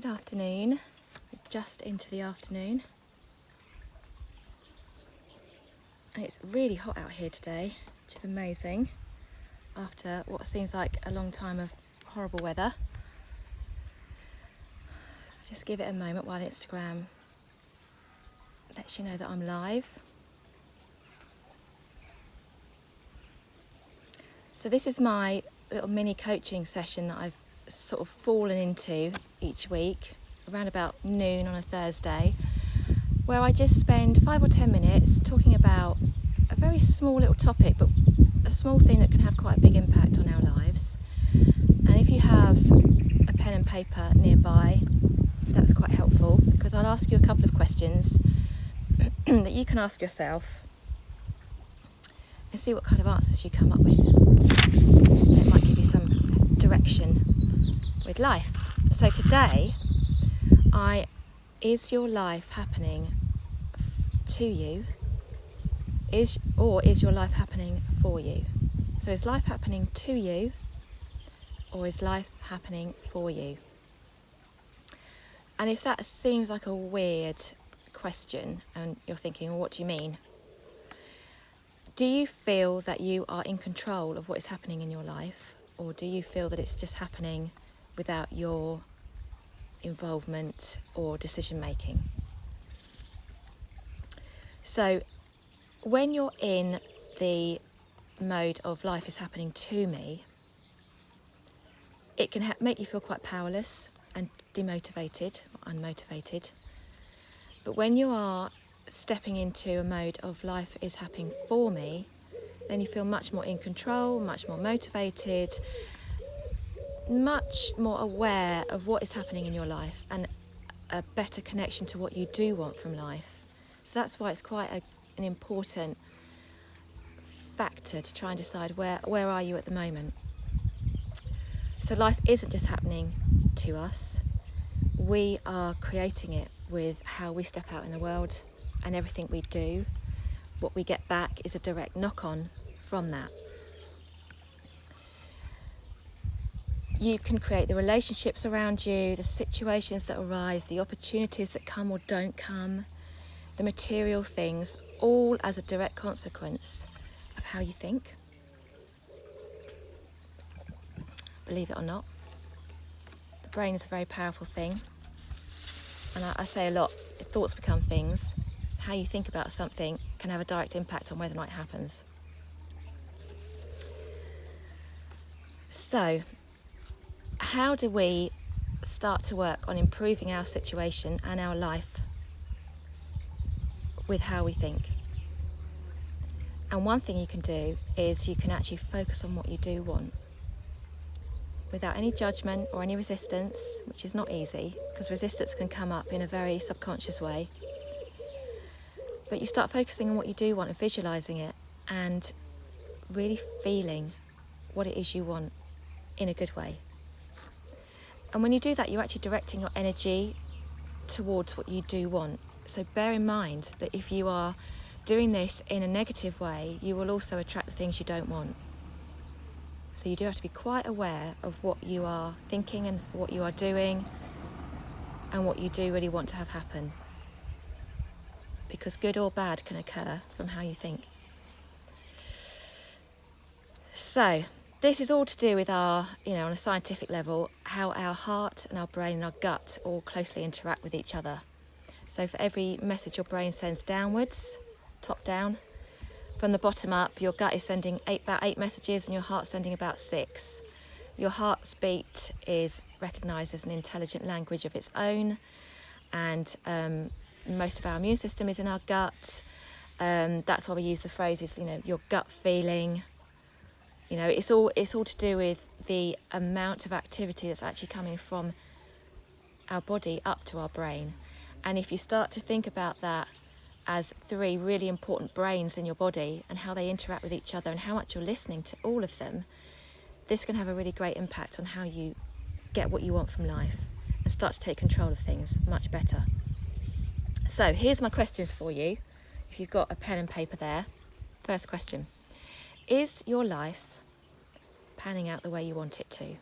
Good afternoon. Just into the afternoon. It's really hot out here today, which is amazing after what seems like a long time of horrible weather. Just give it a moment while Instagram lets you know that I'm live. So this is my little mini coaching session that I've sort of fallen into each week around about noon on a Thursday, where I just spend 5 or 10 minutes talking about a very small little topic, but a small thing that can have quite a big impact on our lives. And if you have a pen and paper nearby, that's quite helpful, because I'll ask you a couple of questions that you can ask yourself and see what kind of answers you come up with. It might give you some direction with life. So today, is your life happening to you? Is your life happening for you? So is life happening to you, or is life happening for you? And if that seems like a weird question and you're thinking, well, what do you mean? Do you feel that you are in control of what is happening in your life, or do you feel that it's just happening without your involvement or decision making? So when you're in the mode of life is happening to me, it can make you feel quite powerless and demotivated or unmotivated. But when you are stepping into a mode of life is happening for me, then you feel much more in control, much more motivated, much more aware of what is happening in your life, and a better connection to what you do want from life. So that's why it's quite an important factor to try and decide where are you at the moment. So life isn't just happening to us. We are creating it with how we step out in the world, and everything we do. What we get back is a direct knock-on from that. You can create the relationships around you, the situations that arise, the opportunities that come or don't come, the material things, all as a direct consequence of how you think. Believe it or not, the brain is a very powerful thing. And I say a lot, thoughts become things. How you think about something can have a direct impact on whether or not it happens. So, how do we start to work on improving our situation and our life with how we think? And one thing you can do is you can actually focus on what you do want without any judgment or any resistance, which is not easy because resistance can come up in a very subconscious way. But you start focusing on what you do want and visualising it and really feeling what it is you want in a good way. And when you do that, you're actually directing your energy towards what you do want. So bear in mind that if you are doing this in a negative way, you will also attract the things you don't want. So you do have to be quite aware of what you are thinking and what you are doing and what you do really want to have happen. Because good or bad can occur from how you think. So this is all to do with our, on a scientific level, how our heart and our brain and our gut all closely interact with each other. So for every message your brain sends downwards, top down, from the bottom up, your gut is sending about 8 messages and your heart's sending about 6. Your heart's beat is recognised as an intelligent language of its own, and most of our immune system is in our gut. That's why we use the phrases, your gut feeling. It's all to do with the amount of activity that's actually coming from our body up to our brain. And if you start to think about that as 3 really important brains in your body and how they interact with each other and how much you're listening to all of them, this can have a really great impact on how you get what you want from life and start to take control of things much better. So here's my questions for you, if you've got a pen and paper there. First question: is your life panning out the way you want it to?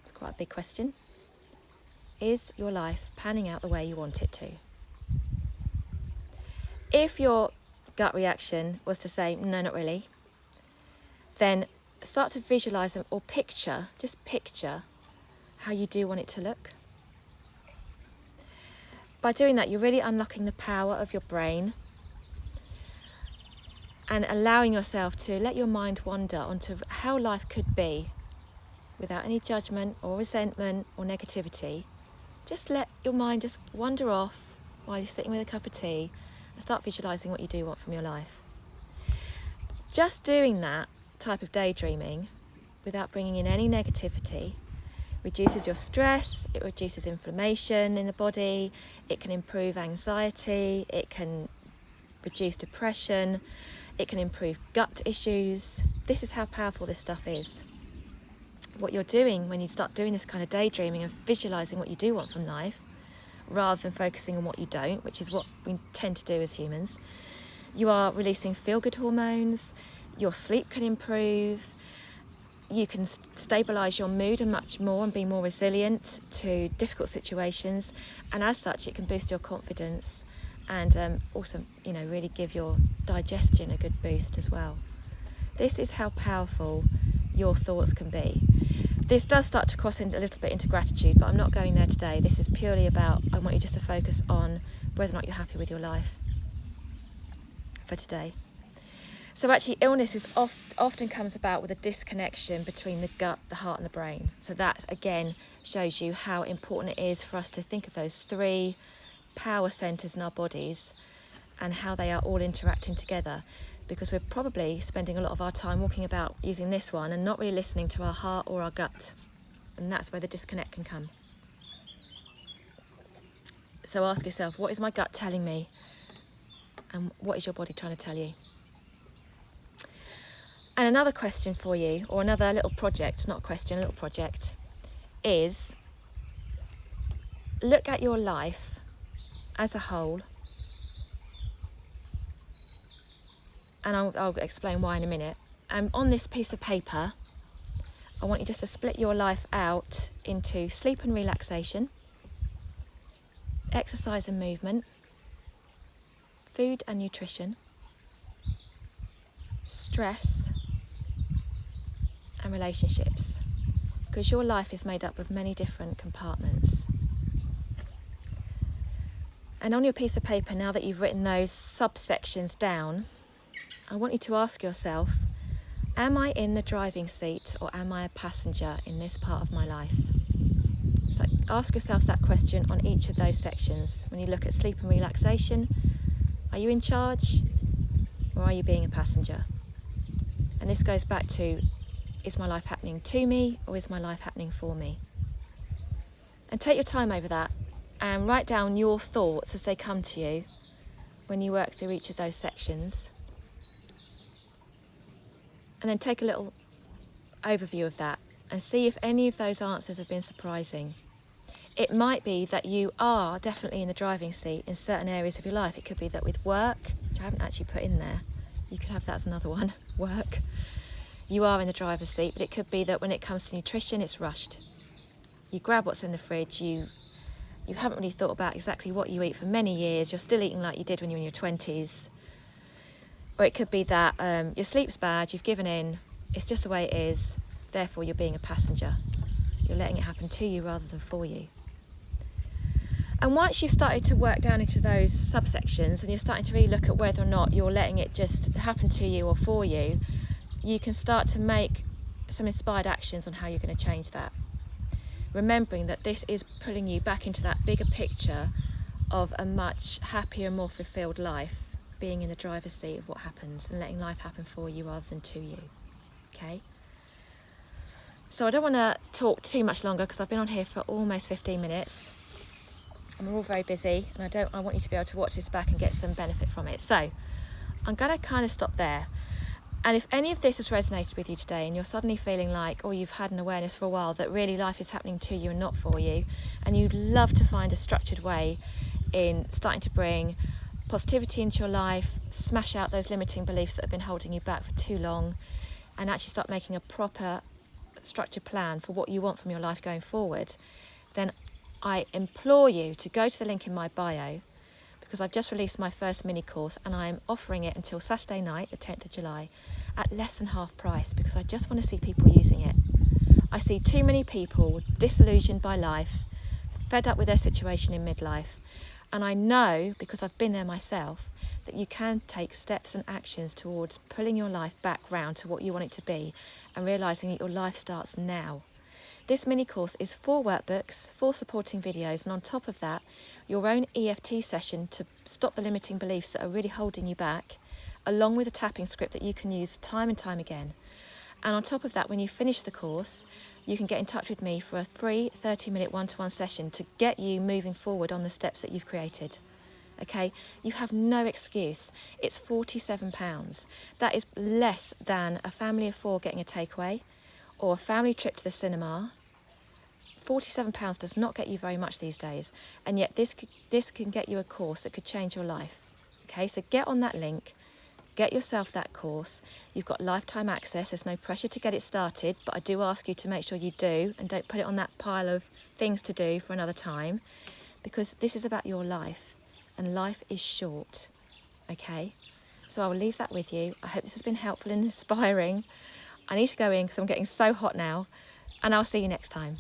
It's quite a big question. Is your life panning out the way you want it to? If your gut reaction was to say, no, not really, then start to visualise or just picture how you do want it to look. By doing that, you're really unlocking the power of your brain and allowing yourself to let your mind wander onto how life could be without any judgment or resentment or negativity. Just let your mind just wander off while you're sitting with a cup of tea and start visualising what you do want from your life. Just doing that type of daydreaming without bringing in any negativity reduces your stress, it reduces inflammation in the body, it can improve anxiety, it can reduce depression, it can improve gut issues. This is how powerful this stuff is. What you're doing when you start doing this kind of daydreaming and visualising what you do want from life, rather than focusing on what you don't, which is what we tend to do as humans, you are releasing feel-good hormones, your sleep can improve, you can stabilise your mood and much more and be more resilient to difficult situations, and as such it can boost your confidence and also, really give your digestion a good boost as well. This is how powerful your thoughts can be. This does start to cross in a little bit into gratitude, but I'm not going there today. This is purely about, I want you just to focus on whether or not you're happy with your life for today. So actually, illness is often comes about with a disconnection between the gut, the heart and the brain. So that, again, shows you how important it is for us to think of those three power centres in our bodies and how they are all interacting together, because we're probably spending a lot of our time walking about using this one and not really listening to our heart or our gut, and that's where the disconnect can come. So ask yourself, what is my gut telling me, and what is your body trying to tell you? And another question for you, or another little project, not a question, a little project, is look at your life as a whole, and I'll explain why in a minute. And on this piece of paper, I want you just to split your life out into sleep and relaxation, exercise and movement, food and nutrition, stress, and relationships, because your life is made up of many different compartments. And on your piece of paper, now that you've written those subsections down, I want you to ask yourself, am I in the driving seat or am I a passenger in this part of my life? So ask yourself that question on each of those sections. When you look at sleep and relaxation, are you in charge or are you being a passenger? And this goes back to, is my life happening to me or is my life happening for me? And take your time over that and write down your thoughts as they come to you when you work through each of those sections. And then take a little overview of that and see if any of those answers have been surprising. It might be that you are definitely in the driving seat in certain areas of your life. It could be that with work, which I haven't actually put in there, you could have that as another one, work. You are in the driver's seat, but it could be that when it comes to nutrition, it's rushed. You grab what's in the fridge, you haven't really thought about exactly what you eat for many years, you're still eating like you did when you were in your 20s. Or it could be that your sleep's bad, you've given in, it's just the way it is, therefore you're being a passenger. You're letting it happen to you rather than for you. And once you've started to work down into those subsections and you're starting to really look at whether or not you're letting it just happen to you or for you, you can start to make some inspired actions on how you're going to change that. Remembering that this is pulling you back into that bigger picture of a much happier, more fulfilled life, being in the driver's seat of what happens and letting life happen for you rather than to you. Okay? So I don't want to talk too much longer because I've been on here for almost 15 minutes and we're all very busy, and I want you to be able to watch this back and get some benefit from it. So I'm going to kind of stop there. And if any of this has resonated with you today and you're suddenly feeling like, or you've had an awareness for a while that really life is happening to you and not for you, and you'd love to find a structured way in starting to bring positivity into your life, smash out those limiting beliefs that have been holding you back for too long, and actually start making a proper structured plan for what you want from your life going forward, then I implore you to go to the link in my bio, because I've just released my first mini course and I'm offering it until Saturday night, the 10th of July, at less than half price, because I just want to see people using it. I see too many people disillusioned by life, fed up with their situation in midlife, and I know, because I've been there myself, that you can take steps and actions towards pulling your life back round to what you want it to be and realising that your life starts now. This mini course is 4 workbooks, 4 supporting videos, and on top of that, your own EFT session to stop the limiting beliefs that are really holding you back, along with a tapping script that you can use time and time again. And on top of that, when you finish the course, you can get in touch with me for a free 30-minute one-to-one session to get you moving forward on the steps that you've created. Okay, you have no excuse. It's £47. That is less than a family of 4 getting a takeaway or a family trip to the cinema. £47 does not get you very much these days, and yet this can get you a course that could change your life. Okay, so get on that link, get yourself that course. You've got lifetime access. There's no pressure to get it started, but I do ask you to make sure you do, and don't put it on that pile of things to do for another time, because this is about your life, and life is short. Okay, so I will leave that with you. I hope this has been helpful and inspiring. I need to go in because I'm getting so hot now, and I'll see you next time.